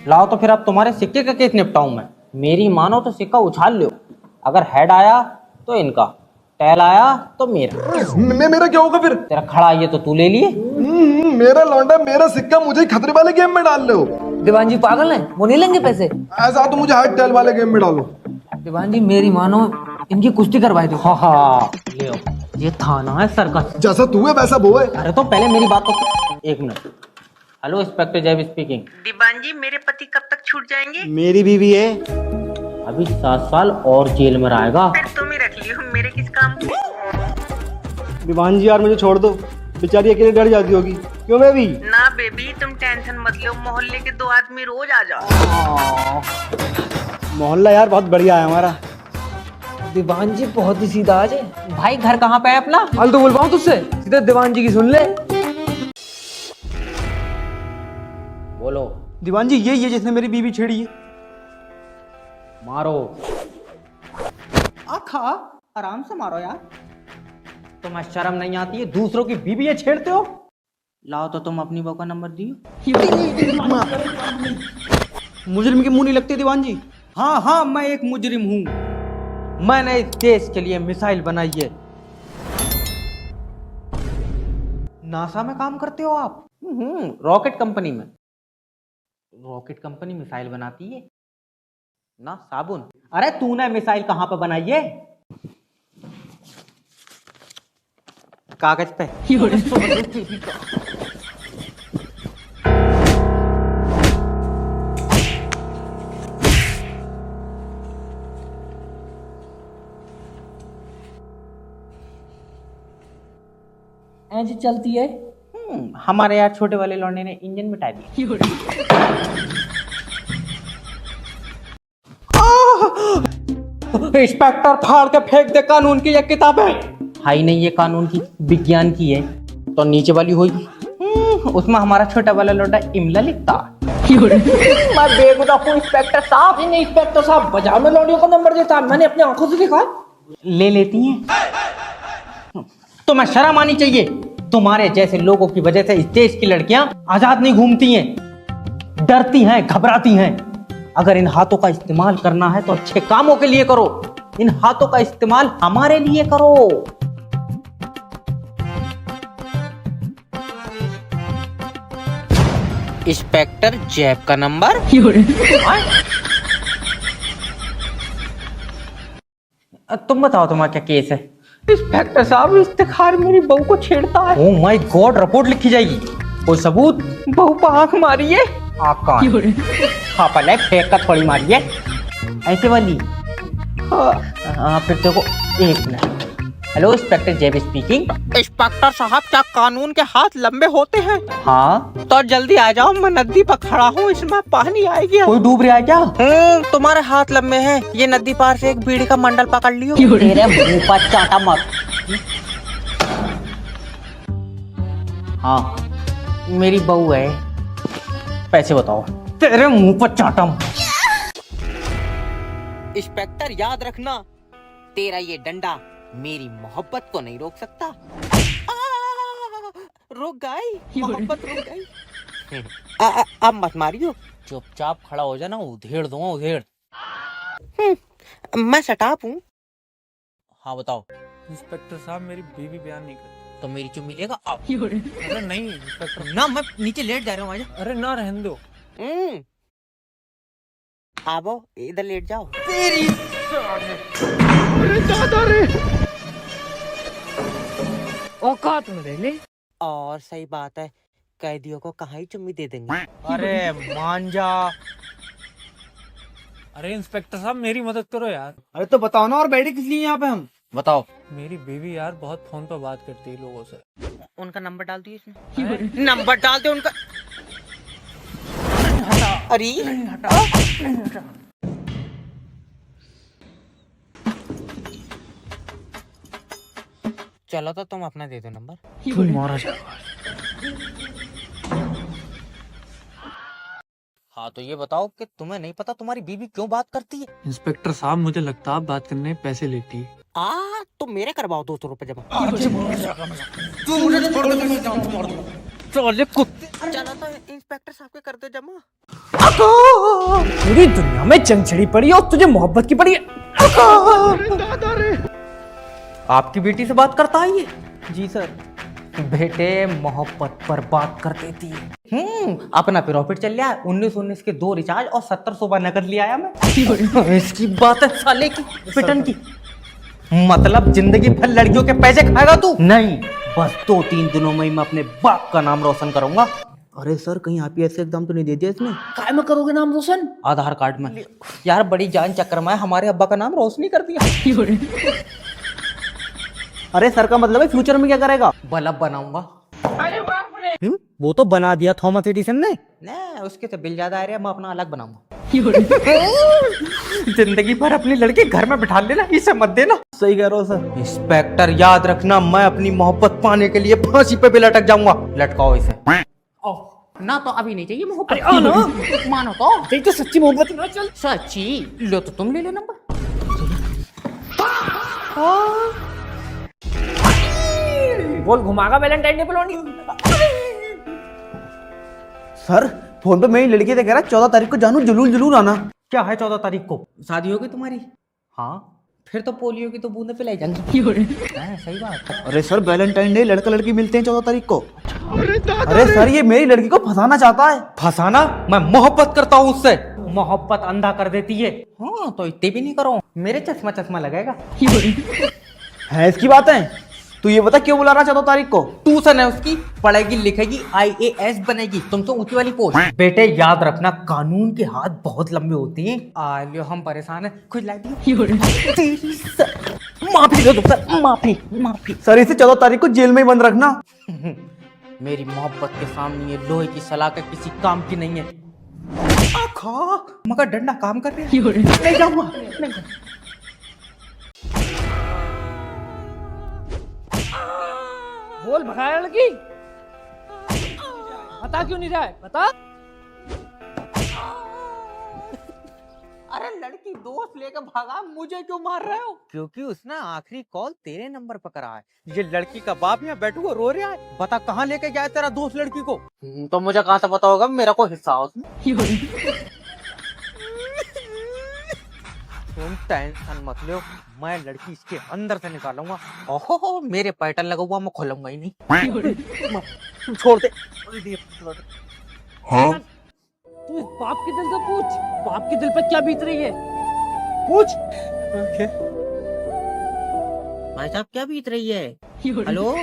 लाओ तो फिर अब तुम्हारे सिक्के का केस निपटाऊं मैं। मेरी मानो तो सिक्का उछाल लो। अगर हेड आया तो इनका, टेल आया तो मेरा। मेरा क्या होगा फिर? तेरा खड़ा ये तो तू ले लिए। मेरा लौंडा, मेरा सिक्का मुझे खतरे वाले गेम में डाल रहे हो। दीवान जी पागल है, वो नहीं लेंगे पैसे। ऐसा तो मुझे हार्ड टेल वाले गेम में डालो। दीवान जी मेरी मानो, इनकी कुश्ती करवाई दो। हाँ ले आओ। ये थाना है सर्कस। जैसा तू है वैसा वो है। अरे तो पहले मेरी बात तो, एक मिनट। हेलो इंस्पेक्टर जैब स्पीकिंग। दीवान जी मेरे पति कब तक छूट जाएंगे? मेरी बीवी है। अभी 7 साल और जेल में रहेगा। फिर तुम ही रख लियो, मेरे किस काम के? दीवान जी यार मुझे छोड़ दो, बेचारी अकेले डर जाती होगी। क्यों बेबी? ना बेबी तुम टेंशन मत लो, मोहल्ले के 2 आदमी रोज आ जाओ। मोहल्ला यार बहुत बढ़िया है हमारा। दीवान जी बहुत ही सीधा आज है। भाई घर कहाँ पे है अपना? हाल तो बोलवाऊं तुझसे, सीधे दीवान जी की सुन ले। बोलो। दीवान जी यही है जिसने मेरी बीवी छेड़ी है। मारो। आखा आराम से मारो यार। तुम्हें शर्म नहीं आती है? दूसरों की बीवी छेड़ते हो। लाओ तो तुम अपनी बहू का नंबर दियो। मुजरिम के मुंह नहीं लगते दीवान जी। हाँ हाँ मैं एक मुजरिम हूँ। मैंने इस देश के लिए मिसाइल बनाई है। नासा में काम करते हो आप? रॉकेट कंपनी में। रॉकेट कंपनी मिसाइल बनाती है ना साबुन। अरे तूने मिसाइल कहां पे बनाई है? कागज पे। ऐसी चलती है। हमारे यार छोटे वाले लौंडे ने इंजन मिटा दिया। इंस्पेक्टर फाड़ के फेंक दे कानून की ये किताबें। हाई नहीं ये कानून की, विज्ञान की है। तो नीचे वाली होगी। उसमें हमारा छोटा वाला लौंडा इमला लिखता। मैं बेगुनाह हूँ इंस्पेक्टर साहब। नहीं इंस्पेक्टर साहब, बाजार में लौंडियों का नंबर देता, मैंने अपनी आंखों से देखा। ले लेती हैं। तुम्हें शर्म आनी चाहिए। तुम्हारे जैसे लोगों की वजह से इस देश की लड़कियां आजाद नहीं घूमती हैं, डरती हैं, घबराती हैं। अगर इन हाथों का इस्तेमाल करना है तो अच्छे कामों के लिए करो। इन हाथों का इस्तेमाल हमारे लिए करो। इंस्पेक्टर जैब का नंबर। तुम बताओ तुम्हारा क्या केस है? इंस्पेक्टर साहब इफ्तिखार मेरी बहू को छेड़ता है। ओह माय गॉड, रिपोर्ट लिखी जाएगी। कोई सबूत? बहू पर आंख मारी है। हाँ पहले फेंक का थोड़ी मारी है ऐसे वाली। हाँ फिर देखो, एक मिनट। हेलो इंस्पेक्टर जेब स्पीकिंग। इंस्पेक्टर साहब क्या कानून के हाथ लंबे होते हैं? हाँ तो जल्दी आ जाओ, मैं नदी पर खड़ा हूँ, इसमें पानी आएगी। कोई डूब रहा है क्या? तुम्हारे हाथ लंबे हैं। ये नदी पार से एक बीड़ी का मंडल पकड़ लियो। तेरे मुंह पर चाटा मत। हाँ मेरी बहू है। पैसे बताओ। तेरे मुंह पर चाटा मत। इंस्पेक्टर याद रखना, तेरा ये डंडा मेरी मोहब्बत को नहीं रोक सकता। रुक गई मोहब्बत, रुक गई। अब मत मारियो, चुपचाप खड़ा हो जाना, उधेड़ दूंगा उधेड़। मैं सटाप हूँ। हाँ बताओ। इंस्पेक्टर साहब मेरी बीवी बयान नहीं करती। तो मेरी चुम्मी लेगा? अरे नहीं इंस्पेक्टर। ना मैं नीचे लेट जा रहा हूँ। आजा। अरे ना रहने दो। आवो इधर लेट जाओ। तेरी औकात में रह ले। और सही बात है, कैदियों को कहाँ ही चुम्मी दे देंगे। अरे मान जा। अरे इंस्पेक्टर साहब मेरी मदद करो यार। अरे तो बताओ ना, और बैठे किस लिए यहाँ पे हम? बताओ। मेरी बीवी यार बहुत फोन पर बात करती है लोगों से। उनका नंबर डाल दिए इसमें। नंबर डाल दे उनका। अरे चलो तो तुम अपना दे दो नंबर। मारा हाँ तो ये बताओ कि तुम्हें नहीं पता तुम्हारी बीवी क्यों बात करती है? इंस्पेक्टर साहब मुझे लगता है बात करने पैसे लेती है। तो मेरे करवाओ 200 रुपए जमा। तू मुझे छोड़ दे, मैं जाऊँ, मार दूंगा। चलो कुत्ते। चलो तो इंस्पेक्टर साहब के कर दो जमा। पूरी दुनिया में जंग छिड़ी पड़ी और तुझे मोहब्बत की पड़ी है। आपकी बेटी से बात करता है ये? जी सर। बेटे मोहब्बत पर बात कर देती है। अपना प्रॉफिट चल रहा है, 19 के 2 रिचार्ज और 70 सुबह नकद ले आया मैं। इसकी बात है साले की पिटन की। मतलब जिंदगी भर लड़कियों के पैसे खाएगा तू? नहीं, बस 2-3 दिनों में ही मैं अपने बाप का नाम रोशन करूंगा। अरे सर, कहीं IPS एग्जाम तो नहीं दे दिया इसने? काय में करोगे नाम रोशन? आधार कार्ड में। यार बड़ी जान चक्कर में हमारे अब्बा का नाम रोशन ही कर दिया। अरे सर का मतलब है फ्यूचर में क्या करेगा? बल्ब बनाऊंगा। वो तो बना दिया थॉमस एडिसन ने। नहीं, उसके तो बिल ज्यादा आ रहा है, मैं अपना अलग बनाऊंगा। जिंदगी भर अपनी लड़की घर में बिठा लेना, इसे मत देना। सही कह रहे हो सर। इंस्पेक्टर याद रखना, मैं अपनी मोहब्बत पाने के लिए फांसी पे भी लटक जाऊंगा। लटकाओ इसे। ना तो अभी नहीं चाहिए मोहब्बत। मानो तो सच्ची मोहब्बत ना चल। सच्ची लो तो तुम ले लो नंबर। बोल घुमागा वैलेंटाइन डे पे लौंडी। सर फोन पे मेरी लड़की से कह रहा 14 तारीख को जानू जरूर आना। क्या है 14 तारीख को? शादी होगी तुम्हारी? हाँ, फिर तो पोलियो की तो बूंदे पिलाई जाएंगी। सही बात। अरे सर वैलेंटाइन डे लड़का लड़की मिलते हैं 14 तारीख को। अरे सर ये मेरी लड़की को फंसाना चाहता है। फंसाना? मैं मोहब्बत करता हूँ उससे। मोहब्बत अंधा कर देती है। हाँ तो इतने भी नहीं करो, मेरे चश्मा लगेगा। है इसकी बात है। तू ये बता क्यों बुला रहा 14 तारीख को? ट्यूशन है उसकी, पढ़ेगी लिखेगी IAS बनेगी। तुम तो ऊंची वाली पोस्ट। बेटे याद रखना, कानून के हाथ बहुत लंबे होते हैं। आलियो हम परेशान है, कुछ ला दियो। माफी दो सर, माफी। सर इसे 14 तारीख को जेल में ही बंद रखना। मेरी मोहब्बत के सामने ये लोहे की सलाखें किसी काम की नहीं है। आखा मगर डंडा काम कर रहे हैं। नहीं जाऊंगा, नहीं। बोल भगाया लड़की। बता क्यों नहीं जाए, बता। अरे लड़की दोस्त लेकर भागा, मुझे क्यों मार रहे हो? क्योंकि उसने आखिरी कॉल तेरे नंबर पर करा है। ये लड़की का बाप यहाँ बैठू हुआ रो रहा है। बता कहाँ लेके गया तेरा दोस्त लड़की को? तो मुझे कहाँ से पता होगा, मेरा कोई हिस्सा उसमें। तुम टेंशन मत लो, मैं लड़की इसके अंदर से निकालूंगा। ओहो मेरे पैटर्न लगा हुआ, मैं खोलूंगा ही नहीं। छोड़ दे। हाँ? तू इस बाप के दिल से पूछ, बाप के दिल पे क्या बीत रही है, पूछ। भाई साहब क्या बीत रही है? हेलो,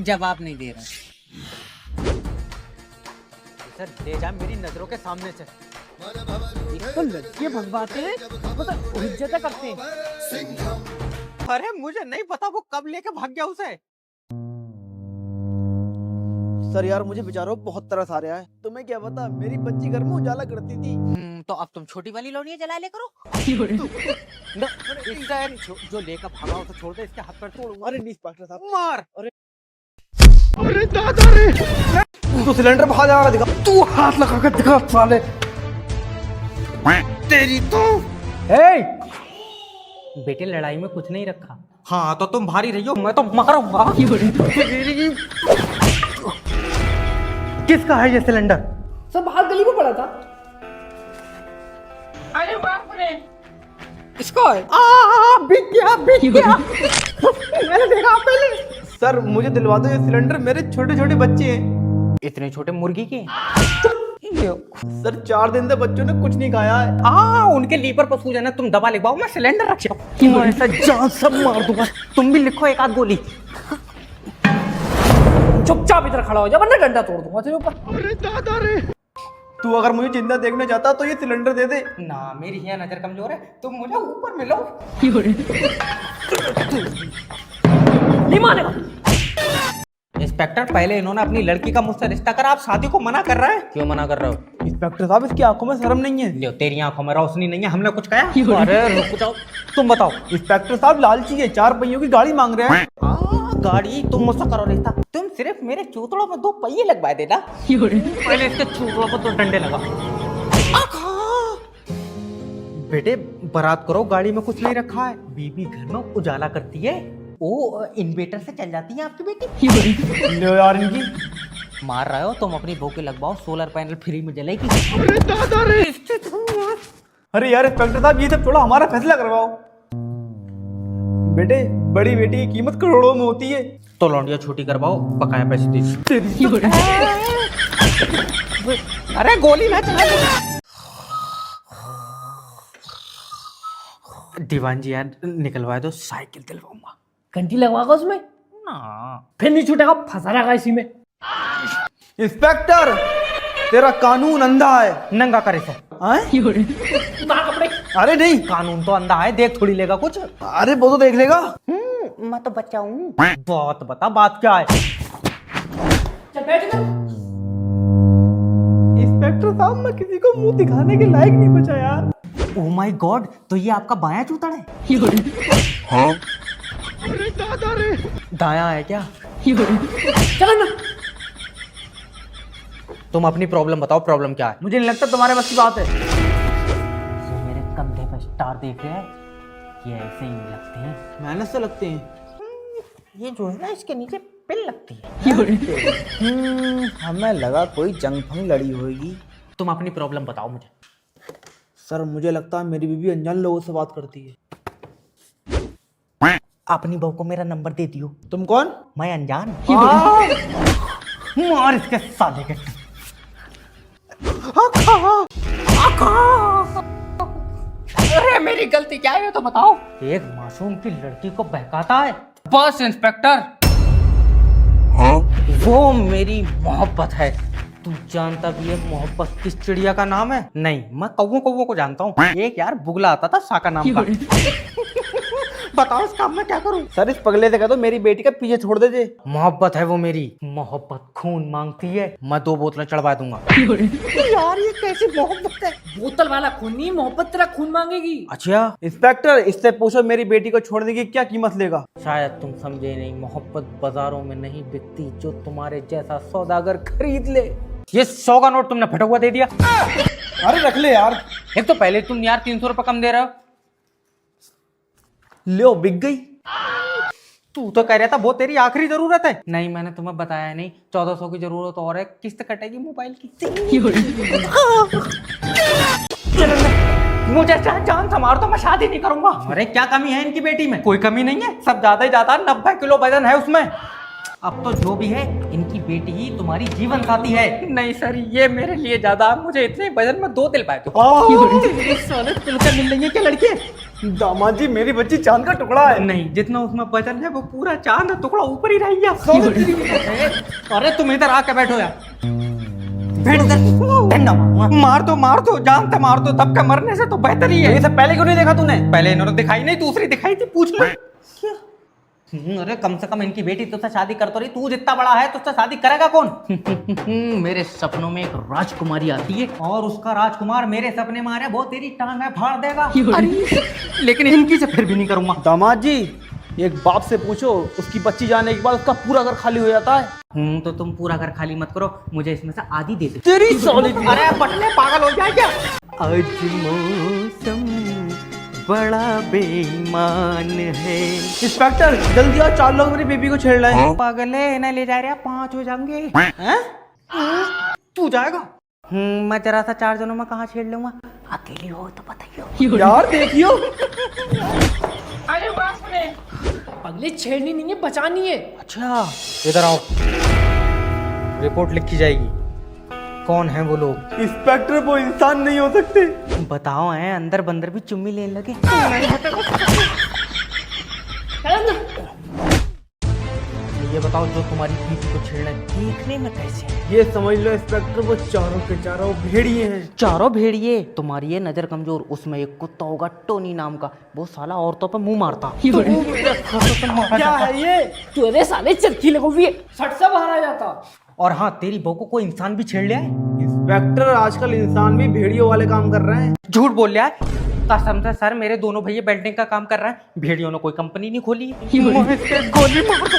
जवाब नहीं दे रहा। सर ले जा मेरी नजरों के सामने से। तो लड़कियां भगवाते हैं, मतलब इज्जत करते हैं। अरे मुझे नहीं पता वो कब लेके भाग गया उसे। सर यार मुझे बेचारों बहुत तरस आ रहा है। तुम्हें क्या पता मेरी बच्ची घर में उजाला करती थी। तो अब तुम छोटी वाली लौनिया जला ले करो। जो लेकर भागा उसे छोड़ दे, इसके हाथ पर तोड़ूंगा। अरे नहीं इंस्पेक्टर साहब मार। अरे दादा रे, तू सिलेंडर बाहर जा रहा दिखा। तू हाथ लगा कर दिखा साले। तेरी तो बेटे लड़ाई में कुछ नहीं रखा। हाँ तो तुम भारी रही हो, मैं तो मारूंगा। किसका है ये सिलेंडर? सब बाहर गली में पड़ा था। अरे बाप रे, इसका है। बिक गया। मैंने देखा पहले। सर मुझे दिलवा दो ये सिलेंडर, मेरे छोटे छोटे बच्चे हैं। इतने छोटे मुर्गी के? सर 4 दिन से बच्चों ने कुछ नहीं खाया है। उनके लीवर पर सूजन है, तुम दवा लिखवाओ, मैं सिलेंडर रख जाऊं। ऐसा जान सब मार दूंगा। तुम भी लिखो एक आध गोली। चुपचाप इधर खड़ा हो जा, वरना डंडा तोड़ दूंगा तेरे ऊपर। अरे दादा रे, तू अगर मुझे जिंदा देखना चाहता तो ये सिलेंडर दे दे। ना मेरी यहाँ नजर कमजोर है, तुम मुझे ऊपर मिलो। नहीं मानेगा। इंस्पेक्टर पहले इन्होंने अपनी लड़की का मुझसे रिश्ता करा, आप शादी को मना कर रहे हैं। क्यों मना कर रहे हो? इंस्पेक्टर साहब इसकी आंखों में शर्म नहीं है। लियो तेरी आंखों में रोशनी नहीं है, हमने कुछ कहा? अरे रुक जाओ, तुम बताओ। इंस्पेक्टर साहब लालची है, 4 पहियों की गाड़ी मांग रहे हैं। गाड़ी तुम मुझसे करो रिश्ता, तुम सिर्फ मेरे चूतड़ों में 2 पहिए लगवा देना। पहले इसके चूतड़ों पर 2 डंडे लगा। बेटे बारात करो, गाड़ी में कुछ नहीं रखा है। बीबी घर में उजाला करती है, वो इन्वेटर से चल जाती है आपकी बेटी। लो यार इनकी मार रहे हो तुम अपनी बहू के लगवाओ, सोलर पैनल फ्री में जलेगी। अरे यार इंस्पेक्टर साहब, ये सब छोड़ो, हमारा फैसला करवाओ। बेटे, बड़ी बेटी की कीमत करोड़ों में होती है। तो लौंडिया छोटी करवाओ, बकाया पैसे दे। अरे गोली ना चला। दीवान जी यार निकलवा दो, साइकिल दिलवाऊंगा। घंटी लगवागा उसमें, ना फिर नहीं छूटेगा, फंसा रहेगा इसी में। इंस्पेक्टर, तेरा कानून अंधा है। नंगा करे से। उतार कपड़े। अरे नहीं, कानून तो अंधा है, देख थोड़ी लेगा कुछ। अरे वो तो देख लेगा। मैं तो बच्चा हूँ। बात बता, बात क्या है? चल बैठ ना। इंस्पेक्टर साहब, मैं किसी को मुंह दिखाने के लायक नहीं बचा यार। ओह माय गॉड, तो ये आपका बायां जूता है? दायां है क्या? चलो ना। तुम अपनी प्रॉब्लम बताओ, प्रॉब्लम क्या है? मुझे नहीं लगता तुम्हारे बस की बात है। मेरे कंधे पर स्टार देख रहे हैं, ये ऐसे ही लगते हैं। मेहनत से लगते हैं। ये जो है ना, इसके नीचे पिन लगती है। हमें लगा कोई जंग फंग लड़ी होगी। तुम अपनी प्रॉब्लम बताओ मुझे। सर, मुझे लगता है मेरी बीवी अनजान लोगों से बात करती है। अपनी बहू को मेरा नंबर दे दियो। तुम कौन? मैं अनजान। मार इसके साले के। अरे मेरी गलती क्या है तो बताओ। एक मासूम की लड़की को बहकाता है। बस इंस्पेक्टर, वो मेरी मोहब्बत है। तू जानता भी है मोहब्बत किस चिड़िया का नाम है? नहीं, मैं कौवों को जानता हूँ। एक यार बुगला आता था साका नाम का। बताओ इस काम में क्या करूं? सर, इस पगले से कह दो मेरी बेटी का पीछे छोड़ दे। मोहब्बत है वो मेरी। मोहब्बत खून मांगती है, मैं 2 बोतलें चढ़वा दूंगा। यार ये कैसी मोहब्बत है? बोतल वाला खून नहीं, मोहब्बत तेरा खून मांगेगी। अच्छा, इंस्पेक्टर, इससे पूछो मेरी बेटी को छोड़ने की क्या कीमत लेगा। शायद तुम समझे नहीं, मोहब्बत बाजारों में नहीं बिकती, जो तुम्हारे जैसा सौदागर खरीद ले। ये 100 का नोट तुमने फटा हुआ दे दिया। अरे रख ले यार। एक तो पहले तुम यार 300 रुपए कम दे रहे हो। लो, बिक गई। तू तो कह रहा था वो तेरी आखिरी जरूरत है। नहीं, मैंने तुम्हें बताया नहीं, 1400 की जरूरत और है, किस्त कटेगी मोबाइल की। मुझे चाहे जान से मार दो, मैं शादी नहीं करूंगा। अरे क्या कमी है इनकी बेटी में? कोई कमी नहीं है, सब ज्यादा ही ज्यादा 90 किलो वजन है उसमें। अब तो जो भी है, इनकी बेटी ही तुम्हारी जीवन साथी है। नहीं सर, ये मेरे लिए ज्यादा, मुझे इतने वजन में 2 तिल पाए तो। साले तिल का मिल रही है क्या लड़के? दामाद जी, मेरी बच्ची चांद का टुकड़ा है। नहीं, जितना उसमें वजन है वो पूरा चांद टुकड़ा ऊपर ही रह गया। अरे तुम इधर आके बैठो यार। बैठ इधर। डंडा मार दो, जान से मार दो, दब के मरने से तो बेहतर ही है। ये सब पहले क्यों नहीं देखा तूने? पहले इन्होंने दिखाई नहीं, दूसरी दिखाई थी, पूछ लो। अरे कम से कम इनकी बेटी तुझसे शादी कर तो रही, तू जितना बड़ा है तुझसे शादी करेगा कौन? मेरे सपनों में एक राजकुमारी आती है और उसका राजकुमार मेरे सपने में आ रहा है, वो तेरी टांगें फाड़ देगा। अरे लेकिन इनकी से फिर भी नहीं करूंगा। दामाद जी, एक बाप से पूछो, उसकी बच्ची जाने के बाद उसका पूरा घर खाली हो जाता है। तो तुम पूरा घर खाली मत करो, मुझे इसमें से आधी दे दो। तेरी साली। अरे बटले पागल हो जाए क्या? आज मौसम बड़ा बेईमान है। इंस्पेक्टर, जल्दी आओ, 4 लोग मेरी बेबी को छेड़ रहे हैं। पागले इन्हें ले जा रहे हैं, 5 हो जाएंगे। हैं? तू जाएगा? मैं जरा सा 4 जनों में कहाँ छेड़ लूंगा? अकेली हो तो बताइयो। यार देखियो। अरे बाप रे, पगले छेड़नी नहीं है, बचानी है। अच्छा, इधर आओ, रिपोर्ट लिखी जाएगी। कौन है वो लोग? इंस्पेक्टर, वो इंसान नहीं हो सकते। बताओ, हैं अंदर बंदर भी चुम्मी लेने लगे। ये बताओ, जो तुम्हारी बीवी को छेड़ना देखने में कैसे है? ये समझ लो इंस्पेक्टर, वो चारों के चारों भेड़िए हैं। चारों भेड़िए? तुम्हारी ये नजर कमजोर, उसमें एक कुत्ता होगा टोनी नाम का, वो साला औरतों पर मुंह मारता। क्या है ये? तेरे साले चरखी लगोगी, सट से बाहर आ जाता। और हाँ, तेरी बहू को कोई इंसान भी छेड़ लिया है? इंस्पेक्टर, आजकल इंसान भी भेड़ियों वाले काम कर रहे हैं। झूठ बोल लिया है। कसम से सर, मेरे दोनों भैया बेल्डिंग का काम कर रहे हैं, भेड़ियों ने कोई कंपनी नहीं खोली है। गोली मार दो।